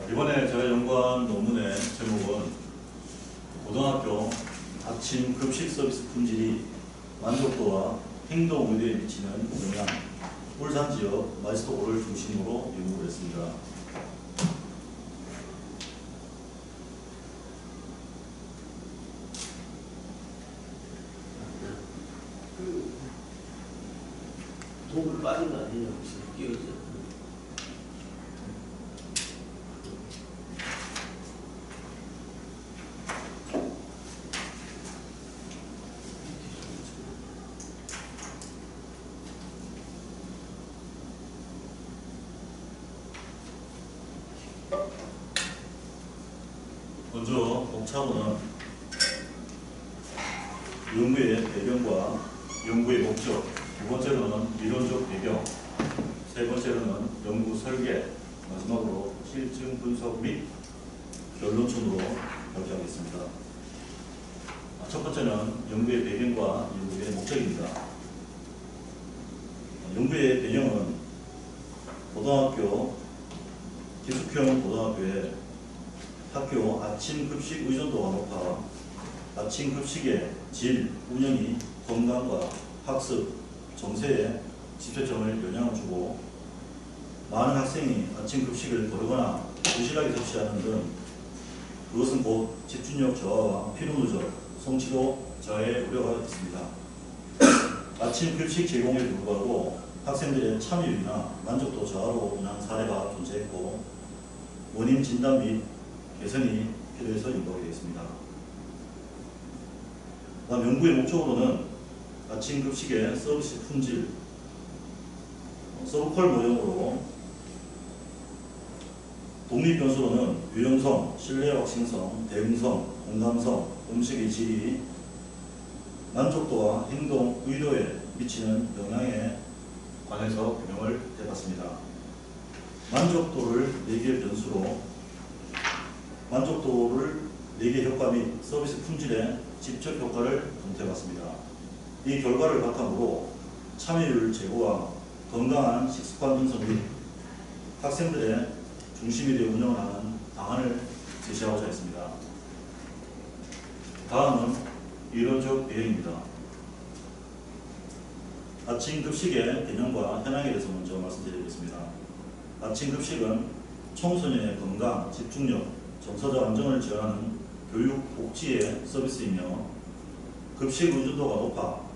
이번에 제가 연구한 논문의 제목은 고등학교 아침 급식 서비스 품질이 만족도와 행동 의료에 미치는 영향, 울산 지역 마이스터고를 중심으로 연구를 했습니다. 동물 빠진 거 아니냐, 혹시 끼어져? 먼저 목차로는 연구의 배경과 연구의 목적, 두 번째로는 이론적 배경, 세 번째로는 연구 설계, 마지막으로 실증 분석 및 결론촌으로 발표하겠습니다. 첫 번째는 연구의 배경과 연구의 목적입니다. 연구의 배경은 고등학교, 기숙형 고등학교에 학교 아침 급식 의존도가 높아 아침 급식의 질, 운영이 건강과 학습, 정세에 집중점을 영향을 주고 많은 학생이 아침 급식을 거르거나 부실하게 섭취하는 등 그것은 곧 집중력 저하와 피로 누적, 성취도 저하의 우려가 있습니다. 아침 급식 제공에 불구하고 학생들의 참여율이나 만족도 저하로 인한 사례가 존재했고 원인 진단 및 개선이 필요해서 연구하게 되었습니다. 다음 연구의 목적으로는 아침 급식의 서비스 품질, 서브컬 모형으로 독립 변수로는 유용성, 신뢰 확신성, 대응성, 공감성, 음식의 질이 만족도와 행동, 의도에 미치는 영향에 관해서 규명을 해봤습니다. 만족도를 4개 변수로 만족도를 4개 효과 및 서비스 품질의 직접 효과를 검토해봤습니다. 이 결과를 바탕으로 참여율 제고와 건강한 식습관 분석 및 학생들의 중심이 되어 운영을 하는 방안을 제시하고자 했습니다. 다음은 이론적 배경입니다. 아침 급식의 개념과 현황에 대해서 먼저 말씀드리겠습니다. 아침 급식은 청소년의 건강, 집중력, 정서적 안정을 지원하는 교육, 복지의 서비스이며 급식 의존도가 높아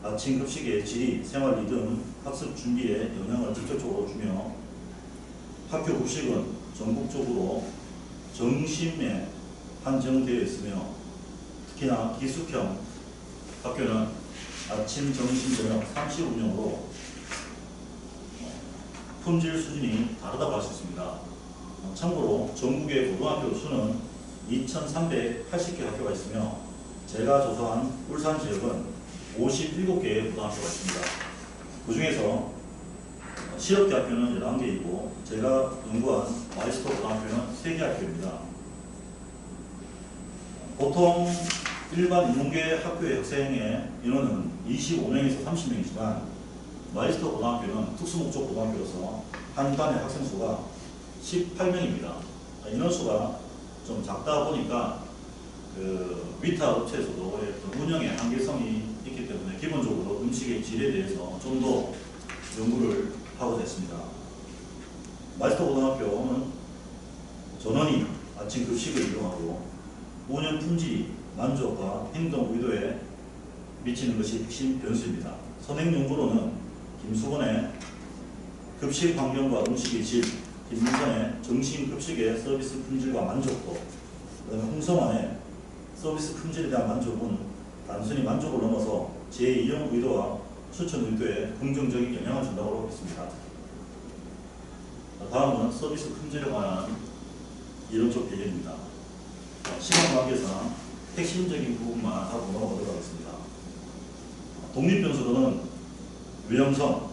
아침 급식의 질이, 생활 리듬, 학습 준비에 영향을 직접적으로 주며 학교 급식은 전국적으로 정심에 한정되어 있으며 특히나 기숙형 학교는 아침, 점심, 저녁 3시 운영으로 품질 수준이 다르다고 할 수 있습니다. 참고로 전국의 고등학교 수는 2,380개 학교가 있으며 제가 조사한 울산 지역은 57개의 고등학교가 있습니다. 그 중에서 실업계 학교는 11개이고 제가 연구한 마이스터 고등학교는 3개 학교입니다. 보통 일반 인문계 학교의 학생의 인원은 25명에서 30명이지만 마이스터 고등학교는 특수목적 고등학교로서 한 반의 학생 수가 18명입니다. 인원수가 좀 작다 보니까 그 위탁 업체에서도 운영의 한계성이 있기 때문에 기본적으로 음식의 질에 대해서 좀 더 연구를 하고 됐습니다. 마이스터 고등학교는 전원이 아침 급식을 이용하고 운영 품질이 만족과 행동 의도에 미치는 것이 핵심 변수입니다. 선행 연구로는 김수건의 급식 환경과 음식의 질, 김민선의 정신 급식의 서비스 품질과 만족도, 그다음에 홍성환의 서비스 품질에 대한 만족은 단순히 만족을 넘어서 제2형 의도와 추천 의도에 긍정적인 영향을 준다고 하고 있습니다. 다음은 서비스 품질에 관한 이론적 배경입니다. 시간 관계상 핵심적인 부분만 하고 넘어가도록 하겠습니다. 독립 변수로는 유형성,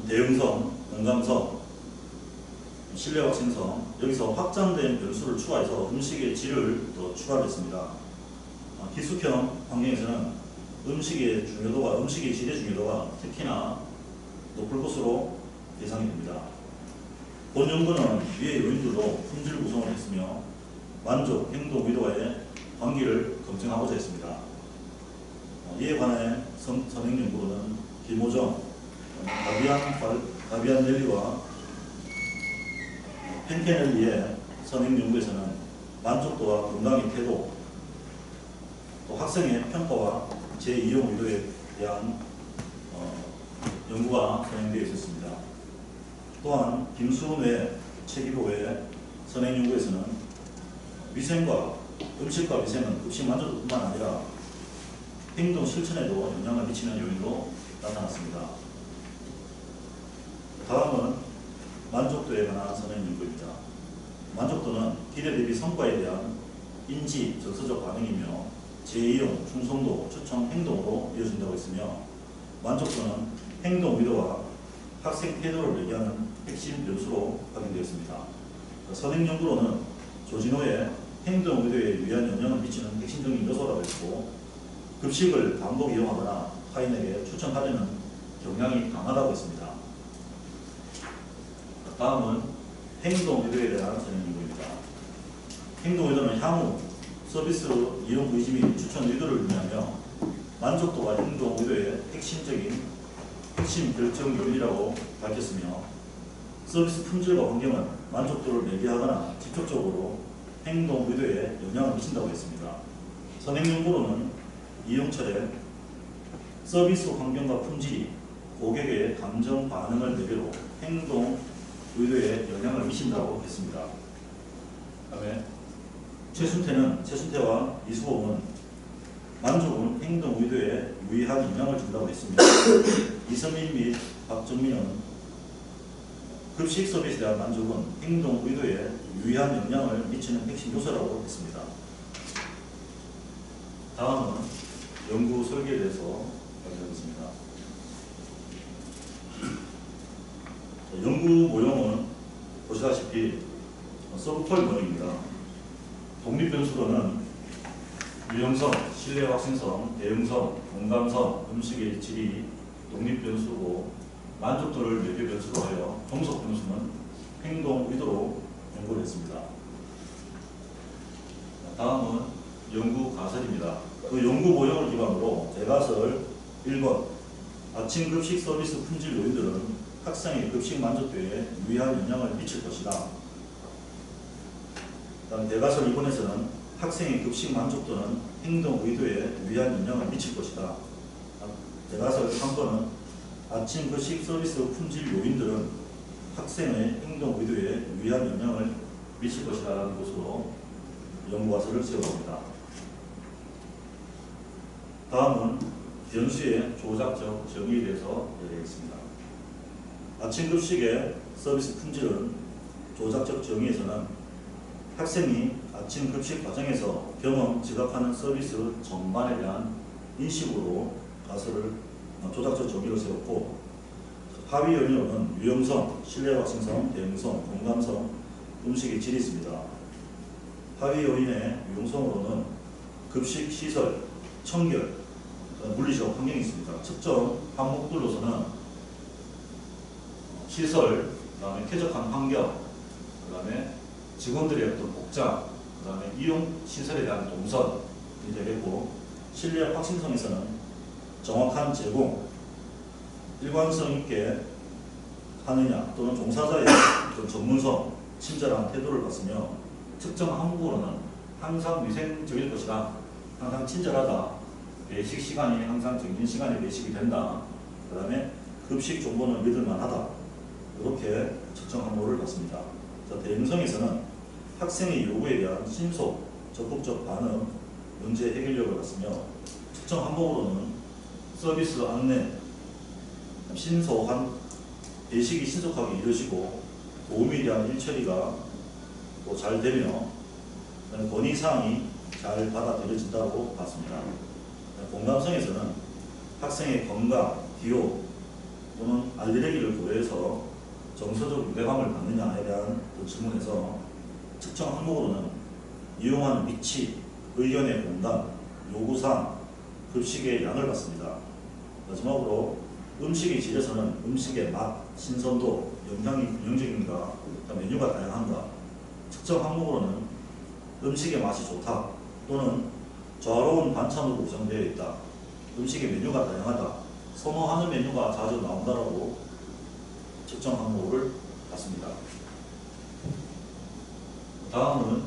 대응성, 공감성, 신뢰 확신성, 여기서 확장된 변수를 추가해서 음식의 질을 더 추가했습니다. 기숙형 환경에서는 음식의 중요도가, 음식의 질의 중요도가 특히나 높을 것으로 예상이 됩니다. 본 연구는 위의 요인들로 품질 구성을 했으며 만족, 행동, 의도와의 관계를 검증하고자 했습니다. 이에 관해 선행 연구로는 김호정, 가비안 넬리와 펜케넬리의 선행 연구에서는 만족도와 건강의 태도, 또 학생의 평가와 재이용 의도에 대한 연구가 선행되어 있었습니다. 또한 김수훈의 최기호의 선행 연구에서는 음식과 위생은 급식 만족도뿐만 아니라 행동 실천에도 영향을 미치는 요인으로 나타났습니다. 다음은 만족도에 관한 선행 연구입니다. 만족도는 기대 대비 성과에 대한 인지, 정서적 반응이며 재이용, 충성도, 추천, 행동으로 이어진다고 했으며 만족도는 행동 의도와 학생 태도를 얘기하는 핵심 변수로 확인되었습니다. 선행 연구로는 조진호의 행동 의도에 유의한 영향을 미치는 핵심적인 요소라고 했고 급식을 반복 이용하거나 타인에게 추천하려는 경향이 강하다고 했습니다. 다음은 행동 의도에 대한 선행 연구입니다. 행동 의도는 향후 서비스 이용 의지 및 추천 의도를 의미하며 만족도와 행동 의도의 핵심 결정 요인이라고 밝혔으며 서비스 품질과 환경은 만족도를 매개하거나 직접적으로 행동 의도에 영향을 미친다고 했습니다. 선행 연구로는 이용철의 서비스 환경과 품질이 고객의 감정 반응을 매개로 행동 의도에 영향을 미친다고 했습니다. 그다음에 최순태와 이수봉은 만족은 행동 의도에 유의한 영향을 준다고 했습니다. 이선민 및 박정민은 급식 서비스에 대한 만족은 행동 의도에 유의한 영향을 미치는 핵심 요소라고 했습니다. 다음은 연구 설계에 대해서 알려드리겠습니다. 연구 모형은 보시다시피 서브컬 모형입니다. 독립 변수로는 유형성, 신뢰 확신성, 대응성, 공감성, 음식의 질이 독립 변수고 만족도를 매개 변수로 하여 종속 변수는 행동 의도로 연구를 했습니다. 다음은 연구 가설입니다. 그 연구 모형을 기반으로 대가설 1번 아침 급식 서비스 품질 요인들은 학생의 급식 만족도에 유의한 영향을 미칠 것이다. 다음 대가설 2번에서는 학생의 급식 만족도는 행동 의도에 유의한 영향을 미칠 것이다. 대가설 3번은 아침 급식 서비스 품질 요인들은 학생의 행동 의도에 유의한 영향을 미칠 것이라는 것으로 연구가설을 세워봅니다. 다음은 변수의 조작적 정의에 대해서 얘기하겠습니다. 아침 급식의 서비스 품질은 조작적 정의에서는 학생이 아침 급식 과정에서 지각하는 서비스 전반에 대한 인식으로 가설을 조작적 정의를 세웠고 하위 요인으로는 유형성, 신뢰 확신성, 대응성, 공감성, 음식의 질이 있습니다. 하위 요인의 유형성으로는 급식 시설, 청결, 물리적 환경이 있습니다. 측정 항목들로서는 시설, 그 다음에 쾌적한 환경, 그 다음에 직원들의 어떤 복장, 그 다음에 이용 시설에 대한 동선이 되겠고 신뢰 확신성에서는 정확한 제공, 일관성 있게 하느냐 또는 종사자의 전문성, 친절한 태도를 봤으며 특정 항목으로는 항상 위생적일 것이다. 항상 친절하다. 배식 시간이 항상 정해진 시간에 배식이 된다. 그 다음에 급식 정보는 믿을만하다. 이렇게 특정 항목을 봤습니다. 대응성에서는 학생의 요구에 대한 신속, 적극적 반응, 문제 해결력을 봤으며 특정 항목으로는 서비스 안내, 신속한 배식이 신속하게 이루어지고 도움에 대한 일처리가 또 잘 되며 건의사항이 잘 받아들여진다고 봤습니다. 공감성에서는 학생의 건강, 기호 또는 알레르기를 고려해서 정서적 유대감을 받느냐에 대한 질문에서 특정 항목으로는 이용하는 위치, 의견의 공감, 요구사항, 급식의 양을 봤습니다. 마지막으로 음식의 질에서는 음식의 맛, 신선도, 영양이 균형적인가, 메뉴가 다양한가, 특정 항목으로는 음식의 맛이 좋다 또는 조화로운 반찬으로 구성되어 있다, 음식의 메뉴가 다양하다, 선호하는 메뉴가 자주 나온다라고 특정 항목을 봤습니다. 다음은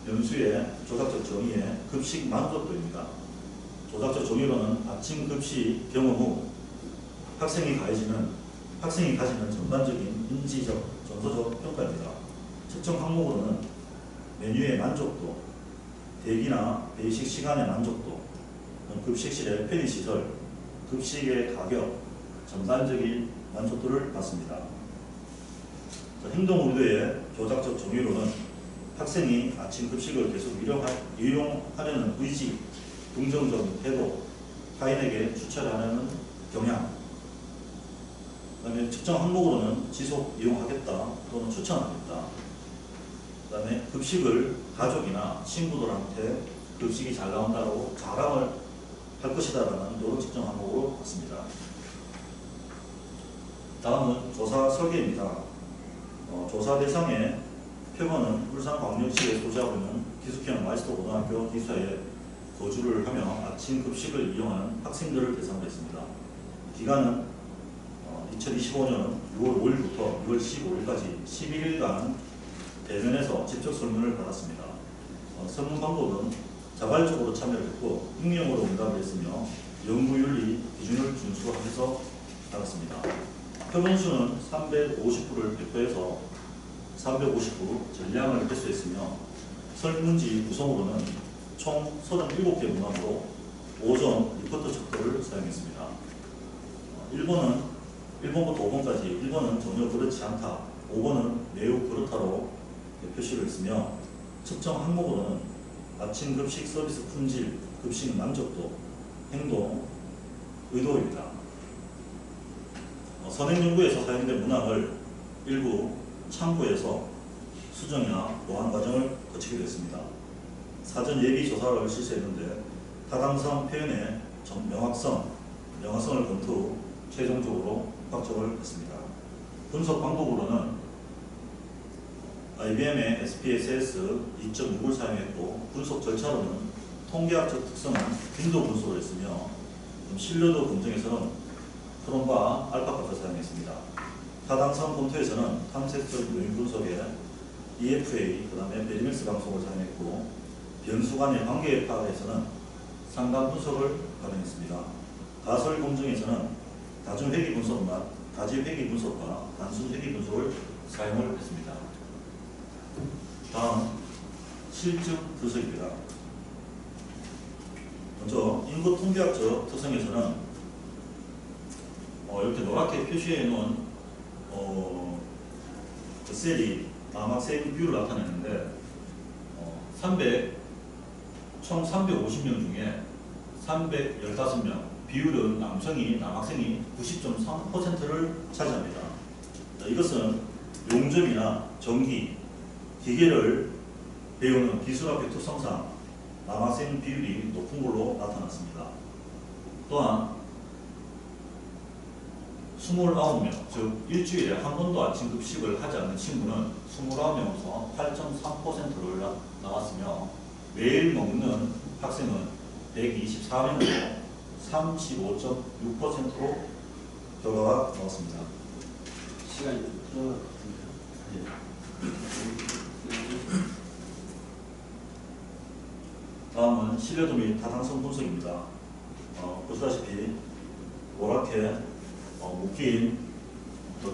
변수의 조작적 정의의 급식 만족도입니다. 조작적 정의로는 아침 급식 경험 후 학생이 가지는 전반적인 인지적, 정서적 평가입니다. 특정 항목으로는 메뉴의 만족도, 대기나 배식 시간의 만족도, 급식실의 편의시설, 급식의 가격, 전반적인 만족도를 받습니다. 행동 의도의 조작적 정의로는 학생이 아침 급식을 계속 이용하려는 의지, 긍정적인 태도, 타인에게 추천하려는 경향, 그 다음에 특정 항목으로는 지속 이용하겠다 또는 추천하겠다, 그 다음에 급식을 가족이나 친구들한테 급식이 잘 나온다고 자랑을 할 것이다라는 이런 특정 항목으로 봤습니다. 다음은 조사 설계입니다. 조사 대상의 표본은 울산광역시에 소재하고 있는 기숙형 마이스터 고등학교 기숙사에 거주를 하며 아침 급식을 이용하는 학생들을 대상으로 했습니다. 기간은 2025년 6월 5일부터 6월 15일까지 11일간 대면에서 직접 설문을 받았습니다. 설문 방법은 자발적으로 참여를 했고 익명으로 응답을 했으며 연구윤리 기준을 준수해서 받았습니다. 표본수는 350부를 배포해서 350부 전량을 회수했으며 설문지 구성으로는 총 37개 문항으로 5점 리포트 척도를 사용했습니다. 1번부터 5번까지 1번은 전혀 그렇지 않다, 5번은 매우 그렇다로 표시를 했으며 특정 항목으로는 아침 급식 서비스 품질, 급식 만족도, 행동, 의도입니다. 선행연구에서 사용된 문항을 일부 참고해서 수정이나 보완 과정을 거치게 됐습니다. 사전 예비 조사를 실시했는데 타당성 표현의 명확성을 검토 후 최종적으로 확정을 했습니다. 분석 방법으로는 IBM의 SPSS 2.6을 사용했고 분석 절차로는 통계학적 특성은 빈도 분석을 했으며 신뢰도 검증에서는 크롬과 알파값을 사용했습니다. 타당성 검토에서는 탐색적 요인 분석에 EFA, 그 다음에 베리맥스 방송을 사용했고 변수 간의 관계 파악에서는 상관 분석을 활용했습니다. 가설 검증에서는 다중회귀 분석과 다지회귀 분석과 단순회귀 분석을 사용을 했습니다. 다음 실증 분석입니다. 먼저 인구 통계학적 특성에서는 이렇게 노랗게 표시해 놓은 그 셀이 남학생 비율을 나타내는데 총 350명 중에 315명 비율은 남학생이 90.3%를 차지합니다. 이것은 용접이나 전기, 기계를 배우는 기술학교 특성상 남학생 비율이 높은 걸로 나타났습니다. 또한 29명, 즉 일주일에 한 번도 아침 급식을 하지 않는 친구는 29명에서 8.3%를 나왔으며 매일 먹는 학생은 124명으로 35.6%로 결과가 나왔습니다. 시간이 좀 필요할 것 같은데요. 다음은 신뢰도 및 타당성 분석입니다. 보시다시피 노랗게 묶인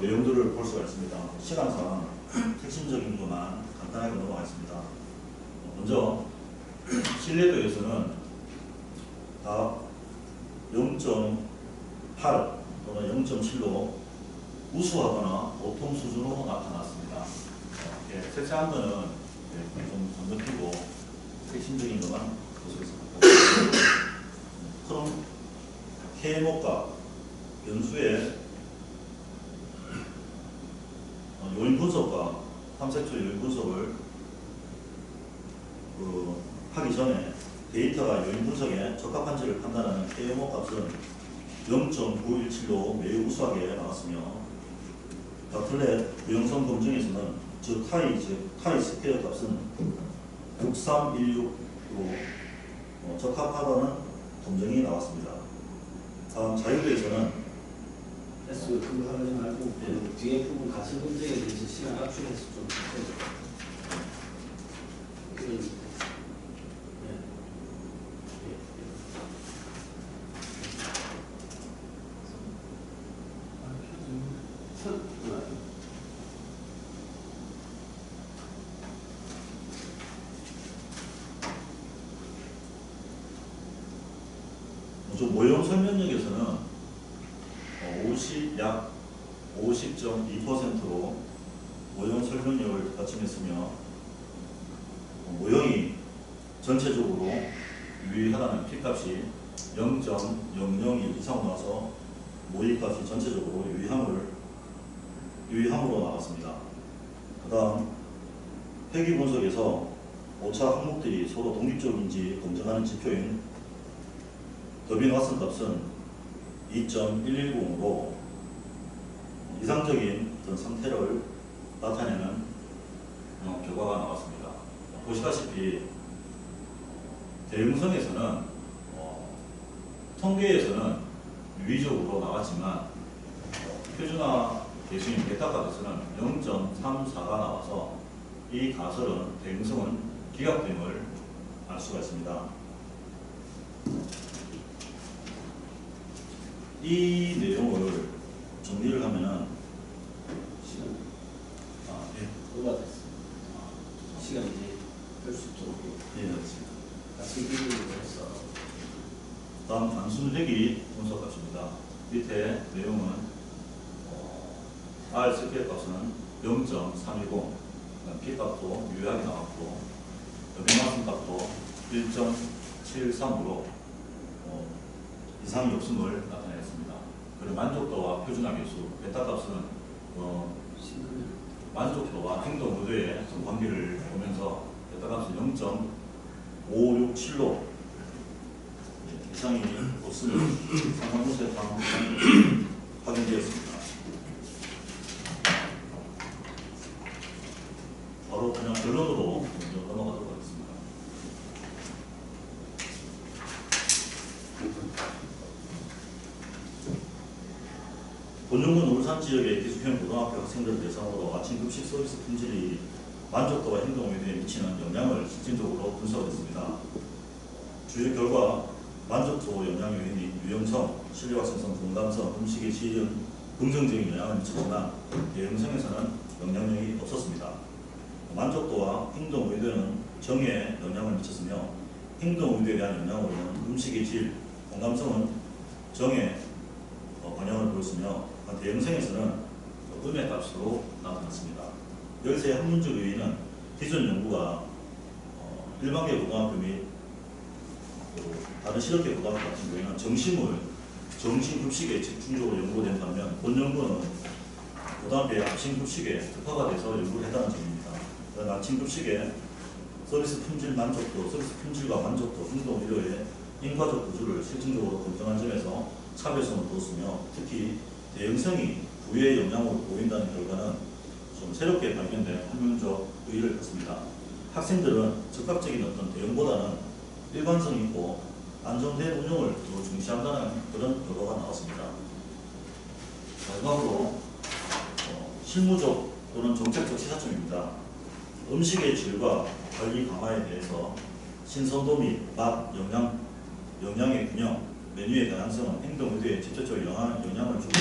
내용들을 볼 수가 있습니다. 시간상 핵심적인 것만 간단하게 넘어가겠습니다. 먼저 신뢰도에서는 다 0.8 또는 0.7로 우수하거나 보통 수준으로 나타났습니다. 색색한 거는 좀 건너뛰고 핵심적인 것만 보시겠습니다. 그럼 K목과 변수의 요인 분석과 탐색적 요인 분석을 하기 전에 데이터가 요인 분석에 적합한지를 판단하는 K목 값은 0.917로 매우 우수하게 나왔으며 바틀렛 유형성 검증에서는 즉 카이 스퀘어 값은 6316으로 적합하다는 검증이 나왔습니다. 다음 자유배에서는 S 그거 하지 말고 그 뒤에 부분 가설 검증에 대해서 시간 압축해서 좀 해줘. 모형 설명력에서는 약 50.2%로 모형 설명력을 갖춤했으며 모형이 전체적으로 유의하다는 P값이 0.001 이상 나와서 모의값이 전체적으로 유의함으로 나왔습니다. 그 다음 회귀 분석에서 오차 항목들이 서로 독립적인지 검증하는 지표인 더빈 왓슨 값은 2.110으로 이상적인 어떤 상태를 나타내는 결과가 나왔습니다. 보시다시피 대응성에서는 통계에서는 유의적으로 나왔지만 표준화 계수인 베타 값에서는 0.34가 나와서 이 가설은 대응성은 기각됨을 알 수가 있습니다. 이 내용을 정리를 하면은 시간 예. 얼마 됐어? 시간 이제 할 수 있도록 예, 그렇습니다. 같이 기준으로 해서 다음 단순 회귀 분석값입니다. 밑에 내용은 R 스퀘어 값은 0.310, P 값도 유효하게 나왔고 변화성 값도 1.73으로 이상이 없음을 나타냈습니다. 그리고 만족도와 표준화 계수, 베타 값은 만족도와 행동 의도의 관계를 보면서 베타 값은 0.567로 이상이 없음을 상관문서에 확인되었습니다. 바로 그냥 결론으로 먼저 넘어가도록 하겠습니다. 본연군 울산 지역의 기숙형 고등학교 학생들을 대상으로 아침 급식 서비스 품질이 만족도와 행동 의도에 미치는 영향을 실질적으로 분석했습니다. 주요 결과 만족도 영향 요인이 유형성, 실력학생성, 공감성, 음식의 질은 긍정적인 영향을 미쳤지만 대응성에서는 영향력이 없었습니다. 만족도와 행동 의도는 정의에 영향을 미쳤으며 행동 의도에 대한 영향으로는 음식의 질, 공감성은 정의 방향을 보였으며 대응성에서는 음의 값으로 나타났습니다. 여기서의 학문적 의의는 기존 연구가 일반계 고등학교 및 다른 실업계 고등학교 같은 경우에는 정신급식에 집중적으로 연구된 반면 본 연구는 고등학교의 아침급식에 특화가 돼서 연구를 했다는 점입니다. 아침급식의 서비스 품질 만족도, 서비스 품질과 만족도, 행동 의도의 인과적 구조를 실증적으로 검증한 점에서 차별성을 두었으며 특히 대응성이 부의 영향으로 보인다는 결과는 좀 새롭게 발견된 학문적 의의를 갖습니다. 학생들은 즉각적인 어떤 대응보다는 일관성 있고 안정된 운영을 더 중시한다는 그런 결과가 나왔습니다. 마지막으로 실무적 또는 정책적 시사점입니다. 음식의 질과 관리 강화에 대해서 신선도 및 맛, 영양의 균형, 메뉴의 다양성은 행동 의도에 직접적 영향을 주고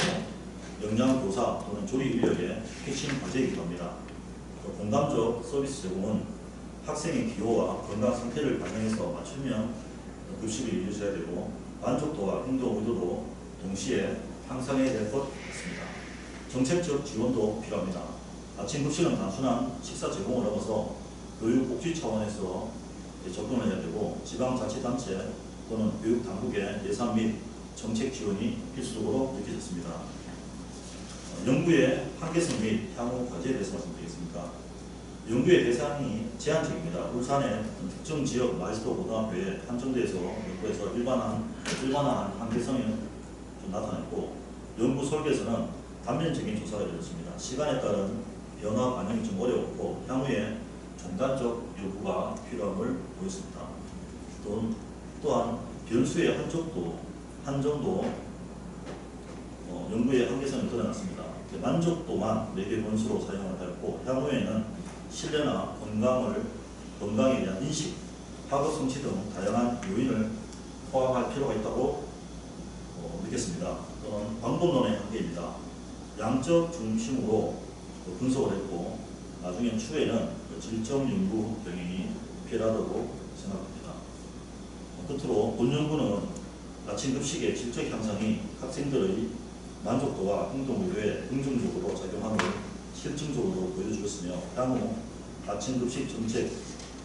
영양 교사 또는 조리 인력의 핵심 과제이기도 합니다. 공감적 서비스 제공은 학생의 기호와 건강 상태를 반영해서 맞춤형 급식을 이루어져야 되고 만족도와 행동 의도도 동시에 향상해야 될 것 같습니다. 정책적 지원도 필요합니다. 아침 급식은 단순한 식사 제공을 넘어서 교육복지 차원에서 접근을 해야 되고 지방자치단체 또는 교육당국의 예산 및 정책 지원이 필수적으로 느껴졌습니다. 연구의 한계성 및 향후 과제에 대해서 말씀드리겠습니다. 연구의 대상이 제한적입니다. 울산의 특정 지역 마이스터 고등학교에 한정대에서 연구해서 일반화한 한계성이 좀 나타났고 연구 설계에서는 단면적인 조사가 이루어졌습니다. 시간에 따른 변화 반영이 좀 어려웠고 향후에 중단적 요구가 필요함을 보였습니다. 또한 변수의 한정도 연구의 한계성이 드러났습니다. 만족도만 4개 변수로 사용을 하였고 향후에는 신뢰나 건강에 대한 인식, 학업 성취 등 다양한 요인을 포함할 필요가 있다고 느꼈습니다. 또는 방법론의 한계입니다. 양적 중심으로 분석을 했고 나중에 추후에는 질적 연구 병행이 필요하다고 생각합니다. 끝으로 본 연구는 아침 급식의 질적 향상이 학생들의 만족도와 행동 의료에 긍정적으로 작용함을 실증적으로 보여주었으며 향후 아침 급식 정책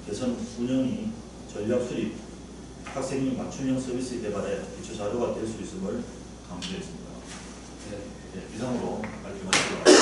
개선 운영이 전략 수립, 학생인 맞춤형 서비스 개발에 기초 자료가 될 수 있음을 강조했습니다. 이상으로 발표하겠습니다.